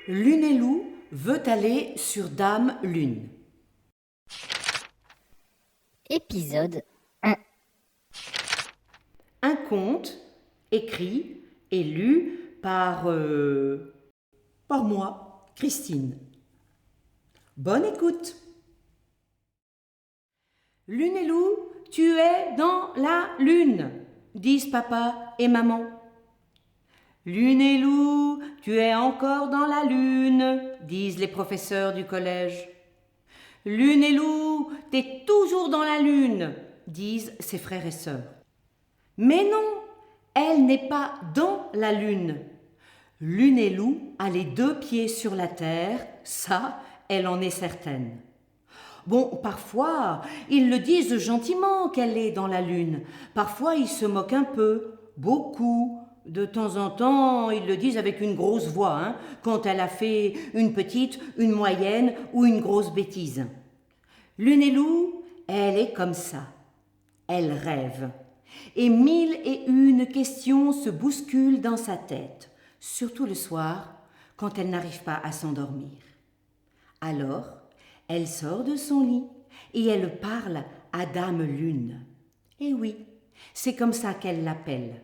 Lunelou veut aller sur Dame Lune. Épisode 1. Un conte écrit et lu par moi, Christine. Bonne écoute. Lunelou, tu es dans la lune, disent papa et maman. Lunelou, tu es encore dans la lune, disent les professeurs du collège. Lunelou, t'es toujours dans la lune, disent ses frères et sœurs. Mais non, elle n'est pas dans la lune. Lunelou a les 2 pieds sur la terre, ça, elle en est certaine. Bon, parfois, ils le disent gentiment qu'elle est dans la lune. Parfois, ils se moquent un peu, beaucoup. De temps en temps, ils le disent avec une grosse voix, quand elle a fait une petite, une moyenne ou une grosse bêtise. Lunelou, elle est comme ça. Elle rêve. Et 1001 questions se bousculent dans sa tête, surtout le soir, quand elle n'arrive pas à s'endormir. Alors, elle sort de son lit et elle parle à Dame Lune. Et oui, c'est comme ça qu'elle l'appelle.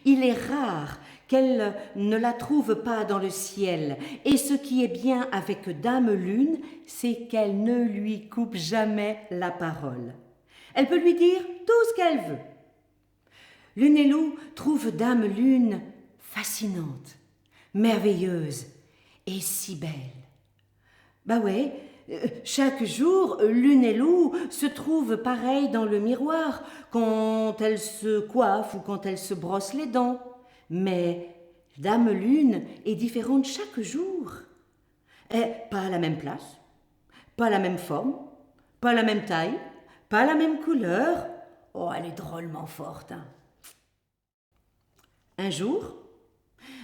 Il est rare qu'elle ne la trouve pas dans le ciel, et ce qui est bien avec Dame Lune, c'est qu'elle ne lui coupe jamais la parole. Elle peut lui dire tout ce qu'elle veut. Lunelou trouve Dame Lune fascinante, merveilleuse et si belle. Bah ouais, chaque jour, Lunelou se trouve pareille dans le miroir quand elle se coiffe ou quand elle se brosse les dents. Mais Dame Lune est différente chaque jour. Pas à la même place, pas la même forme, pas la même taille, pas la même couleur. Oh, elle est drôlement forte. Un jour,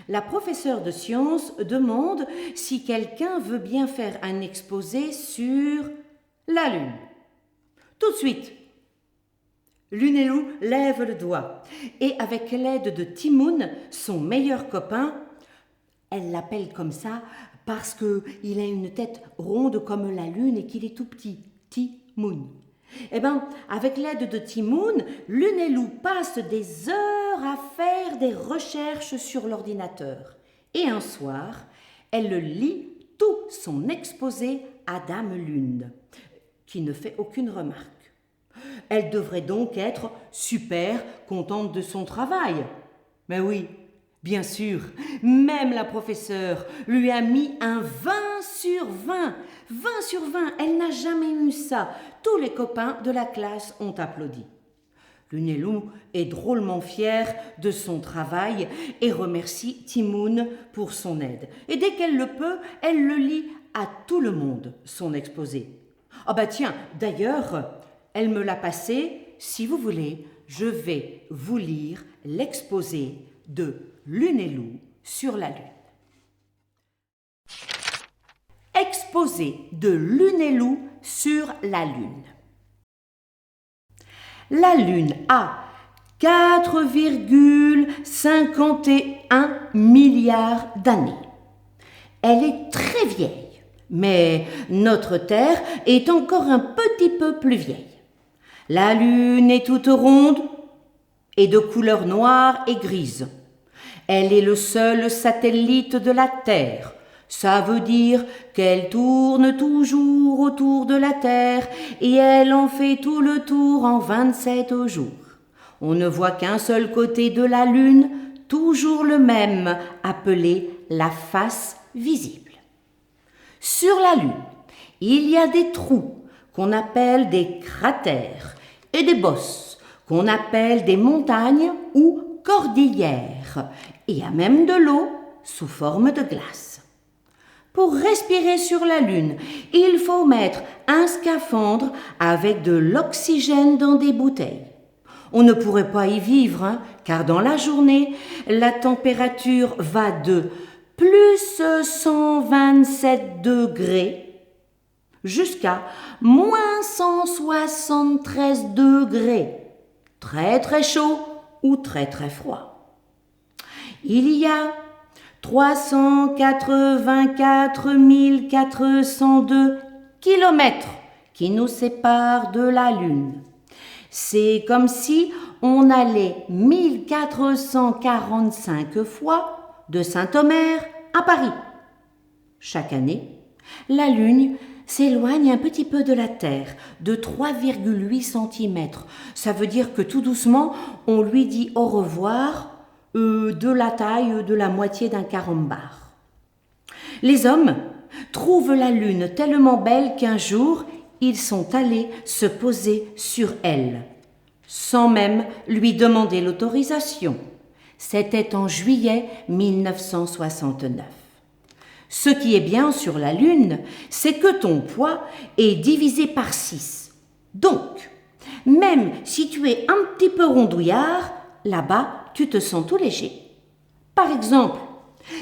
la professeure de sciences demande si quelqu'un veut bien faire un exposé sur la Lune. Tout de suite, Lunelou lève le doigt et avec l'aide de Timoun, son meilleur copain, elle l'appelle comme ça parce qu'il a une tête ronde comme la Lune et qu'il est tout petit, Timoun. Avec l'aide de Timoun, Lunelou passe des heures à faire des recherches sur l'ordinateur. Et un soir, elle lit tout son exposé à Dame Lune, qui ne fait aucune remarque. Elle devrait donc être super contente de son travail. Mais oui, bien sûr, même la professeure lui a mis un 20 sur 20. 20 sur 20, elle n'a jamais eu ça. Tous les copains de la classe ont applaudi. Lunelou est drôlement fière de son travail et remercie Timoun pour son aide. Et dès qu'elle le peut, elle le lit à tout le monde, son exposé. Tiens, d'ailleurs, elle me l'a passé. Si vous voulez, je vais vous lire l'exposé de Lunelou sur la Lune. Exposé de Lunelou sur la Lune. La Lune a 4,51 milliards d'années. Elle est très vieille, mais notre Terre est encore un petit peu plus vieille. La Lune est toute ronde et de couleur noire et grise. Elle est le seul satellite de la Terre. Ça veut dire qu'elle tourne toujours autour de la Terre et elle en fait tout le tour en 27 jours. On ne voit qu'un seul côté de la Lune, toujours le même, appelé la face visible. Sur la Lune, il y a des trous qu'on appelle des cratères et des bosses qu'on appelle des montagnes ou cordillères. Et il y a même de l'eau sous forme de glace. Pour respirer sur la Lune, il faut mettre un scaphandre avec de l'oxygène dans des bouteilles. On ne pourrait pas y vivre, car dans la journée, la température va de plus 127 degrés jusqu'à moins 173 degrés. Très très chaud ou très très froid. Il y a 384 402 kilomètres qui nous séparent de la Lune. C'est comme si on allait 1445 fois de Saint-Omer à Paris. Chaque année, la Lune s'éloigne un petit peu de la Terre, de 3,8 cm. Ça veut dire que tout doucement, on lui dit au revoir de la taille de la moitié d'un carambar. Les hommes trouvent la Lune tellement belle qu'un jour, ils sont allés se poser sur elle, sans même lui demander l'autorisation. C'était en juillet 1969. Ce qui est bien sur la Lune, c'est que ton poids est divisé par 6. Donc, même si tu es un petit peu rondouillard, là-bas, tu te sens tout léger. Par exemple,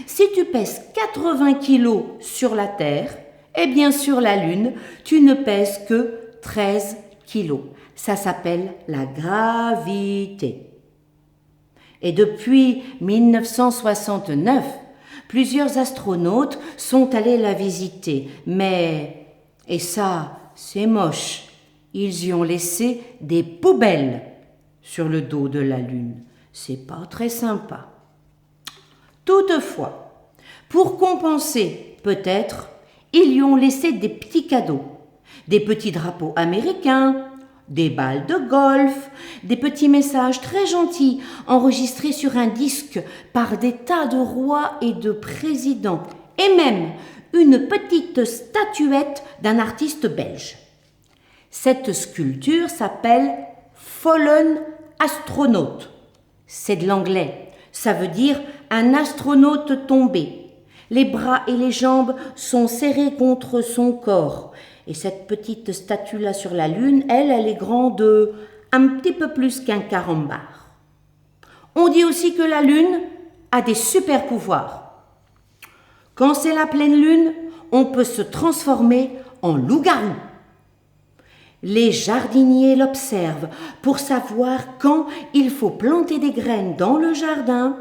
si tu pèses 80 kilos sur la Terre, eh bien sur la Lune, tu ne pèses que 13 kilos. Ça s'appelle la gravité. Et depuis 1969, plusieurs astronautes sont allés la visiter. Mais, et ça, c'est moche, ils y ont laissé des poubelles sur le dos de la Lune. C'est pas très sympa. Toutefois, pour compenser, peut-être, ils y ont laissé des petits cadeaux, des petits drapeaux américains, des balles de golf, des petits messages très gentils enregistrés sur un disque par des tas de rois et de présidents, et même une petite statuette d'un artiste belge. Cette sculpture s'appelle Fallen Astronaut. C'est de l'anglais. Ça veut dire un astronaute tombé. Les bras et les jambes sont serrés contre son corps. Et cette petite statue-là sur la Lune, elle est grande un petit peu plus qu'un carambar. On dit aussi que la Lune a des super pouvoirs. Quand c'est la pleine Lune, on peut se transformer en loup-garou. Les jardiniers l'observent pour savoir quand il faut planter des graines dans le jardin.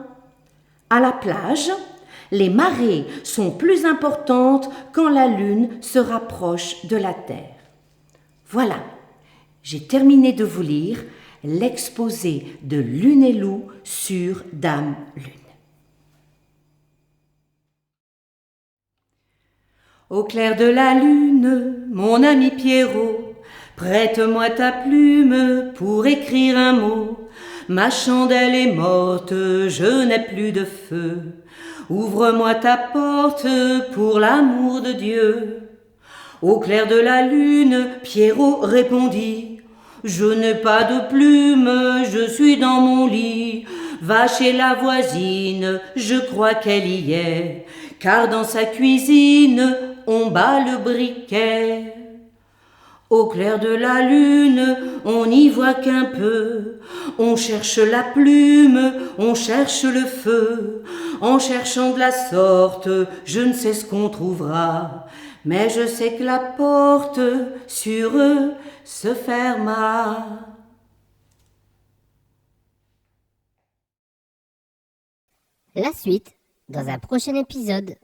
À la plage, les marées sont plus importantes quand la Lune se rapproche de la Terre. Voilà, j'ai terminé de vous lire l'exposé de Lunelou sur Dame Lune. Au clair de la lune, mon ami Pierrot, prête-moi ta plume pour écrire un mot. Ma chandelle est morte, je n'ai plus de feu. Ouvre-moi ta porte pour l'amour de Dieu. Au clair de la lune, Pierrot répondit: Je n'ai pas de plume, je suis dans mon lit. Va chez la voisine, je crois qu'elle y est, car dans sa cuisine, on bat le briquet. Au clair de la lune, on n'y voit qu'un peu. On cherche la plume, on cherche le feu. En cherchant de la sorte, je ne sais ce qu'on trouvera. Mais je sais que la porte sur eux se ferma. La suite dans un prochain épisode.